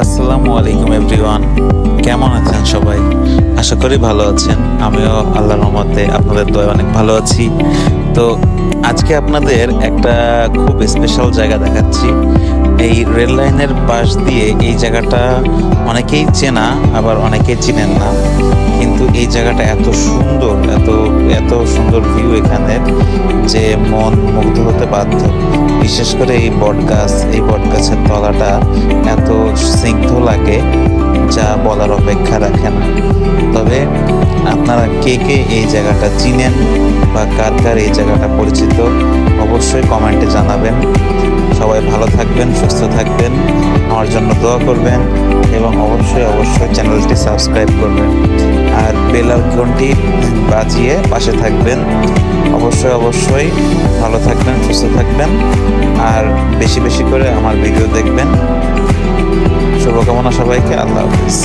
আসসালামু আলাইকুম এভরিওয়ান, কেমন আছেন সবাই? আশা করি ভালো আছেন। আমিও আল্লাহর রহমতে আপনাদের দয়ায় অনেক ভালো আছি। তো আজকে আপনাদের একটা খুব স্পেশাল জায়গা দেখাচ্ছি। এই রেল লাইনের পাশ দিয়ে এই জায়গাটা অনেকেই চেনা, আবার অনেকেই চিনেন না, কিন্তু এই জায়গাটা এত সুন্দর, এত এত সুন্দর ভিউ এখানের যে মন মুগ্ধ হতে বাধ্য। বিশেষ করে এই বটগাছের তলাটা এত স্নিগ্ধ লাগে যা বলার অপেক্ষা রাখে না। তবে আপনারা কে কে এই জায়গাটা চিনেন বা কার কার এই জায়গাটা পরিচিত, অবশ্যই কমেন্টে জানাবেন। সবাই ভালো থাকবেন, সুস্থ থাকবেন, আমার জন্য দোয়া করবেন এবং অবশ্যই চ্যানেলটি সাবস্ক্রাইব করবেন আর বেল আইকনটি বাজিয়ে পাশে থাকবেন। অবশ্যই ভালো থাকবেন, সুস্থ থাকবেন আর বেশি বেশি করে আমার ভিডিও দেখবেন। শুভকামনা সবাইকে। আল্লাহ হাফিজ।